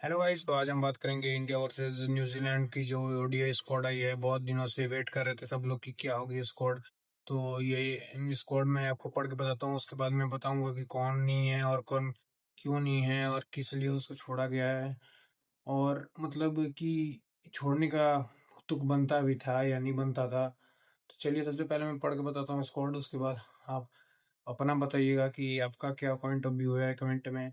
Hello guys, तो आज हम बात करेंगे इंडिया वर्सेस न्यूजीलैंड की जो ओडीआई स्क्वाड आई है। बहुत दिनों से वेट कर रहे थे सब लोग कि क्या होगी स्क्वाड। तो ये स्क्वाड मैं आपको पढ़ के बताता हूँ, उसके बाद मैं बताऊंगा कि कौन नहीं है और कौन क्यों नहीं है और किस लिए उसको छोड़ा गया है। और मतलब कि छोड़ने का तुक बनता भी था या नहीं बनता था। तो चलिए, सबसे पहले मैं पढ़ के बताता हूँ स्क्वाड, उसके बाद आप अपना बताइएगा कि आपका क्या पॉइंट ऑफ व्यू है कमेंट में।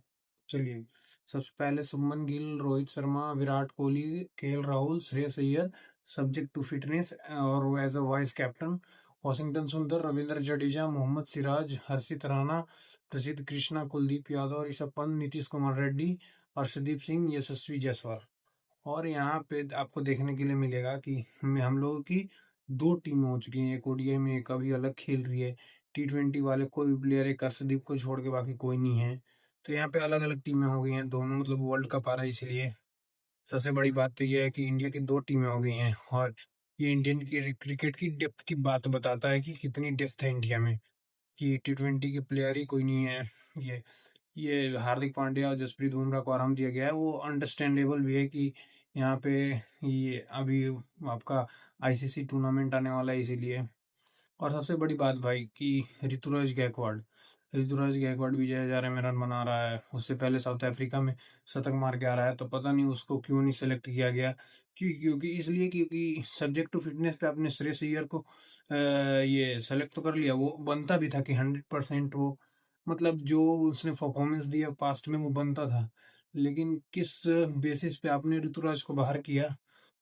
चलिए, सबसे पहले Suman Gill, Rohit Sharma, Virat Kohli, KL Rahul, Shreyas Iyer subject to fitness और as a vice captain. Washington Sundar, Ravindra Jadeja, Mohammad Siraj, हर्षित राणा, प्रसिद्ध कृष्णा, कुलदीप यादव, ऋषभ पंत, नीतीश कुमार रेड्डी, अर्शदीप सिंह, यशस्वी जायसवाल। और यहाँ पे आपको देखने के लिए मिलेगा कि हम लोगों की दो टीमें हो चुकी हैं। एक ओडीआई में, एक अभी अलग खेल रही है। टी20 वाले कोई भी प्लेयर, एक अर्शदीप को छोड़ के बाकी कोई नहीं है। तो यहाँ पे अलग अलग टीमें हो गई हैं दोनों, मतलब वर्ल्ड कप आ रहा है इसलिए। सबसे बड़ी बात तो ये है कि इंडिया की दो टीमें हो गई हैं। और ये इंडियन की क्रिकेट की डेप्थ की बात बताता है कि कितनी डेप्थ है इंडिया में, कि टी20 के प्लेयर ही कोई नहीं है। ये ये हार्दिक पांड्या और जसप्रीत बुमराह को आराम दिया गया है, वो अंडरस्टैंडेबल भी है कि यहाँ पे ये अभी आपका आईसीसी टूर्नामेंट आने वाला है इसीलिए। और सबसे बड़ी बात भाई कि ऋतुराज गायकवाड़ विजय हजारे में रन बना रहा है। उससे पहले साउथ अफ्रीका में शतक मार के आ रहा है, तो पता नहीं उसको क्यों नहीं सेलेक्ट किया गया। क्योंकि इसलिए क्योंकि सब्जेक्ट टू फिटनेस पे आपने श्रेयस अय्यर को ये सेलेक्ट तो कर लिया, वो बनता भी था कि 100% वो, मतलब जो उसने परफॉर्मेंस दिया पास्ट में वो बनता था। लेकिन किस बेसिस पे आपने ऋतुराज को बाहर किया,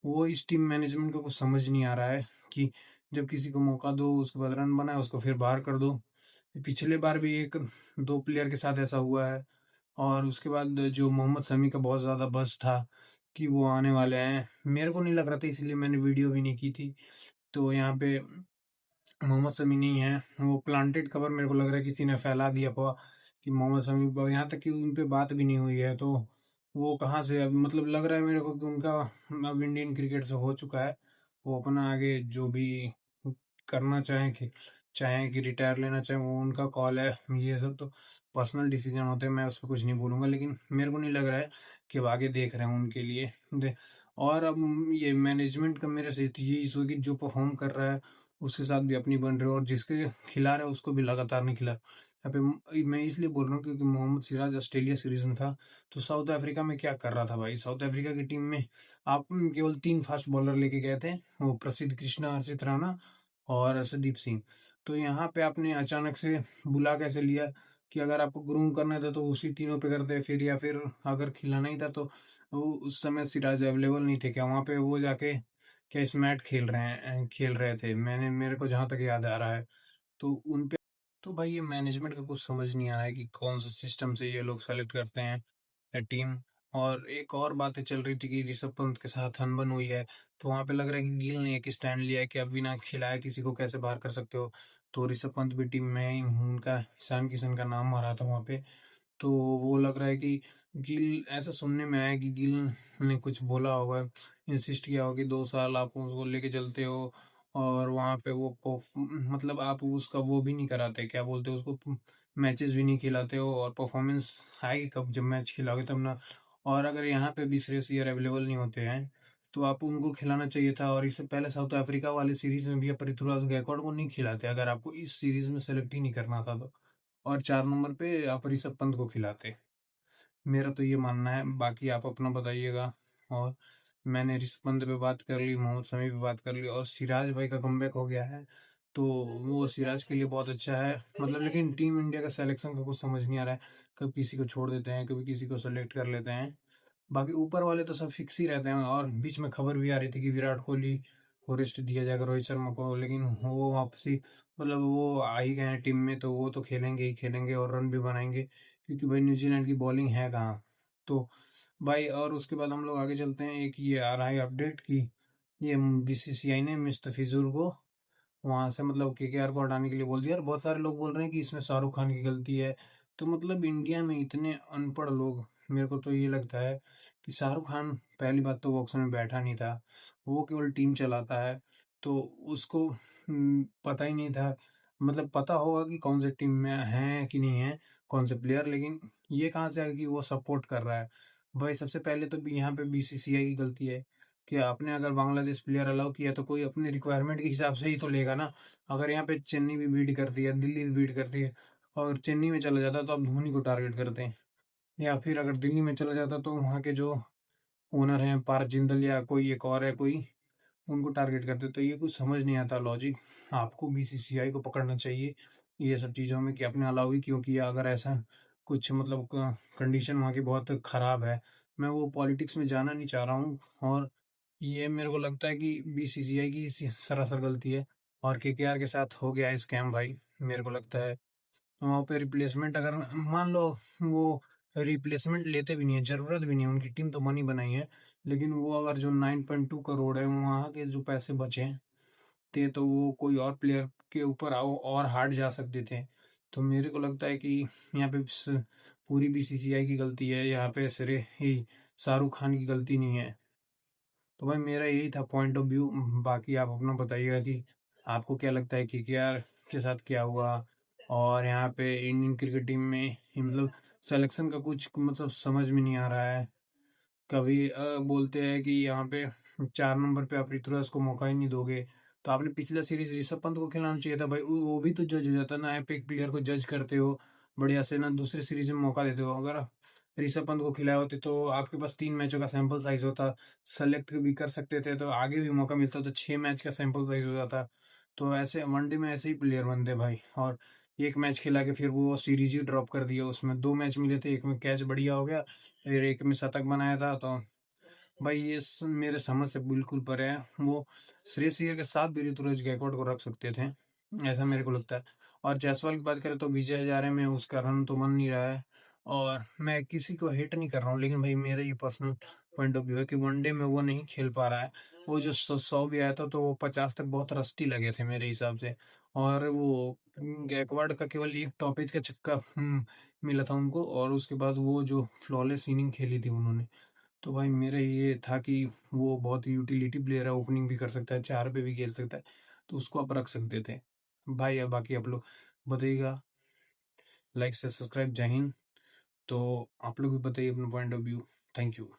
वो इस टीम मैनेजमेंट को कुछ समझ नहीं आ रहा है। कि जब किसी को मौका दो, उसके बाद रन बनाए, उसको फिर बाहर कर दो। पिछले बार भी एक दो प्लेयर के साथ ऐसा हुआ है। और उसके बाद जो मोहम्मद शमी का बहुत ज़्यादा बज़ था कि वो आने वाले हैं, मेरे को नहीं लग रहा था, इसलिए मैंने वीडियो भी नहीं की थी। तो यहाँ पे मोहम्मद शमी नहीं है, वो प्लांटेड खबर मेरे को लग रहा है किसी ने फैला दिया अफवाह कि मोहम्मद शमी, यहाँ तक कि उन पे बात भी नहीं हुई है। तो वो कहाँ से, अब मतलब लग रहा है मेरे को कि उनका अब इंडियन क्रिकेट से हो चुका है। वो अपना आगे जो भी करना चाहें कि रिटायर लेना चाहें, वो उनका कॉल है। ये सब तो पर्सनल डिसीजन होते हैं, मैं उस पर कुछ नहीं बोलूंगा। लेकिन मेरे को नहीं लग रहा है कि वो आगे देख रहे हैं उनके लिए और अब ये मैनेजमेंट का मेरे से ये इशू है कि जो परफॉर्म कर रहा है उसके साथ भी अपनी बन रहे हो, और जिसके खिला रहे हो उसको भी लगातार नहीं खिला। यहाँ पे मैं इसलिए बोल रहा हूँ क्योंकि मोहम्मद सिराज ऑस्ट्रेलिया सीरीज में था, तो साउथ अफ्रीका में क्या कर रहा था भाई। साउथ अफ्रीका की टीम में आप केवल तीन फास्ट बॉलर लेके गए थे, वो प्रसिद्ध कृष्णा, हर्षित राणा और अर्शदीप सिंह। तो यहाँ पे आपने अचानक से बुला कैसे लिया कि अगर आपको ग्रूम करना था तो उसी तीनों पे करते फिर, या फिर अगर खिलाना ही था तो वो उस समय सिराज अवेलेबल नहीं थे क्या वहाँ पे, वो जाके क्या स्मैट खेल रहे थे, मेरे को जहाँ तक याद आ रहा है। तो उन पे तो भाई ये मैनेजमेंट का कुछ समझ नहीं आ रहा है कि कौन सा सिस्टम से ये लोग सेलेक्ट करते हैं टीम। और एक और बातें चल रही थी कि ऋषभ पंत के साथ अनबन हुई है। तो वहां पे लग रहा है कि गिल ने एक स्टैंड लिया है कि अब बिना खिलाए किसी को कैसे बाहर कर सकते हो। तो ऋषभ पंत भी टीम में ही, उनका ईशान किशन का नाम आ रहा था वहां पे। तो वो लग रहा है कि गिल, ऐसा सुनने में आया कि गिल ने कुछ बोला होगा, इंसिस्ट किया होगा कि 2 साल आप उसको लेके चलते हो और वहां पे वो मतलब आप उसका वो भी नहीं कराते, क्या बोलते हो उसको, मैचेस भी नहीं खिलाते हो, और परफॉर्मेंस आएगी कब, जब मैच खिलाओगे तब ना। और अगर यहाँ पे भी श्रेयस अय्यर अवेलेबल नहीं होते हैं तो आप उनको खिलाना चाहिए था। और इससे पहले साउथ अफ्रीका वाली सीरीज में भी आप पृथ्वीराज गायकवाड़ को नहीं खिलाते, अगर आपको इस सीरीज में सेलेक्ट ही नहीं करना था तो। और 4 नंबर पे आप ऋषभ पंत को खिलाते। मेरा तो ये मानना है, बाकी आप अपना बताइएगा। और मैंने ऋषभ पंत पे बात कर ली, मोहम्मद शमी पे बात कर ली, और सिराज भाई का कमबैक हो गया है। तो वो सिराज के लिए बहुत अच्छा है, मतलब। लेकिन टीम इंडिया का सिलेक्शन का कुछ समझ नहीं आ रहा है, कभी किसी को छोड़ देते हैं, कभी किसी को सेलेक्ट कर लेते हैं। बाकी ऊपर वाले तो सब फिक्स ही रहते हैं। और बीच में खबर भी आ रही थी कि विराट कोहली को रेस्ट दिया जाएगा, रोहित शर्मा को, लेकिन वो वापसी, मतलब वो आ ही गए हैं टीम में तो वो तो खेलेंगे ही खेलेंगे और रन भी बनाएंगे, क्योंकि भाई न्यूजीलैंड की बॉलिंग है कहाँ। तो भाई, और उसके बाद हम लोग आगे चलते हैं। एक ये आ रहा है अपडेट कि ये बीसीसीआई ने मुस्तफिजुर को वहां से, मतलब केकेआर को हटाने के लिए बोल दिया। और बहुत सारे लोग बोल रहे हैं कि इसमें शाहरुख खान की गलती है। तो मतलब इंडिया में इतने अनपढ़ लोग, मेरे को तो ये लगता है कि शाहरुख खान, पहली बात तो बॉक्स में बैठा नहीं था, वो केवल टीम चलाता है। तो उसको पता ही नहीं था, मतलब पता होगा कि कौन से टीम में है कि नहीं है, कौन से प्लेयर, लेकिन ये कहाँ से आया कि वो सपोर्ट कर रहा है। भाई सबसे पहले तो यहाँ पे बीसीसीआई की गलती है कि आपने अगर बांग्लादेश प्लेयर अलाउ किया तो कोई अपने रिक्वायरमेंट के हिसाब से ही तो लेगा ना। अगर यहाँ पे चेन्नई भी बीट करती है, दिल्ली भी बीट करती है, और चेन्नई में चला जाता तो आप धोनी को टारगेट करते हैं, या फिर अगर दिल्ली में चला जाता तो वहाँ के जो ओनर हैं पार्थ जिंदल या कोई एक और है कोई, उनको टारगेट करते। तो ये कुछ समझ नहीं आता लॉजिक। आपको बीसीसीआई को पकड़ना चाहिए ये सब चीज़ों में कि आपने अलाउ ही क्यों किया। अगर ऐसा कुछ मतलब कंडीशन वहाँ की बहुत खराब है, मैं वो पॉलिटिक्स में जाना नहीं चाह रहा हूँ, और ये मेरे को लगता है कि बीसीसीआई की सरासर गलती है। और केकेआर के साथ हो गया स्कैम भाई, मेरे को लगता है। तो वहाँ पे रिप्लेसमेंट अगर मान लो, वो रिप्लेसमेंट लेते भी नहीं है, ज़रूरत भी नहीं है, उनकी टीम तो बनी बनाई है, लेकिन वो अगर जो 9.2 करोड़ है वहाँ के जो पैसे बचे हैं थे तो वो कोई और प्लेयर के ऊपर आओ और हार्ड जा सकते थे। तो मेरे को लगता है कि यहाँ पे पूरी बीसीसीआई की गलती है, यहाँ पे सिरे ही शाहरुख खान की गलती नहीं है। तो भाई मेरा यही था पॉइंट ऑफ व्यू। बाकी आप अपना बताइएगा कि आपको क्या लगता है कि केकेआर के साथ क्या हुआ, और यहाँ पे इंडियन क्रिकेट टीम में मतलब सिलेक्शन का कुछ मतलब समझ में नहीं आ रहा है। कभी बोलते हैं कि यहाँ पे 4 नंबर पे आप ऋतुराज को मौका ही नहीं दोगे। तो आपने पिछला सीरीज ऋषभ पंत को खिलाना चाहिए था भाई, वो भी तो जज हो जाता ना। आप एक प्लेयर को जज करते हो बढ़िया से ना, दूसरे सीरीज में मौका देते हो। अगर ऋषभ पंत को खिलाए होते तो आपके पास 3 मैचों का सैंपल साइज होता, सेलेक्ट भी कर सकते थे, तो आगे भी मौका मिलता, तो 6 मैच का सैंपल साइज हो जाता। तो ऐसे वनडे में ऐसे ही प्लेयर बनते भाई। और एक मैच खिला के फिर वो सीरीज ही ड्रॉप कर दिया। उसमें 2 मैच मिले थे, एक में कैच बढ़िया हो गया, फिर एक में शतक बनाया था। तो भाई ये मेरे समझ से बिल्कुल परे है। वो श्रेयस अय्यर के साथ भी ऋतुराज गायकवाड़ को रख सकते थे, ऐसा मेरे को लगता है। और जायसवाल की बात करें तो विजय हजारे में उसका रन तो बन नहीं रहा है। और मैं किसी को हेट नहीं कर रहा हूँ, लेकिन भाई मेरा ये पर्सनल पॉइंट ऑफ व्यू है कि वनडे में वो नहीं खेल पा रहा है। वो जो 100 भी आया था तो वो 50 तक बहुत रस्टी लगे थे मेरे हिसाब से। और वो गायकवाड़ का केवल एक टॉपेज का छक्का मिला था उनको, और उसके बाद वो जो फ्लॉलेस इनिंग खेली थी उन्होंने। तो भाई मेरा ये था कि वो बहुत यूटिलिटी प्लेयर है, ओपनिंग भी कर सकता है, 4 पे भी खेल सकता है, तो उसको आप रख सकते थे भाई। अब बाकी आप लोग बताइएगा। लाइक से सब्सक्राइब। जय हिंद। तो आप लोग भी बताइए अपना point of view. Thank you.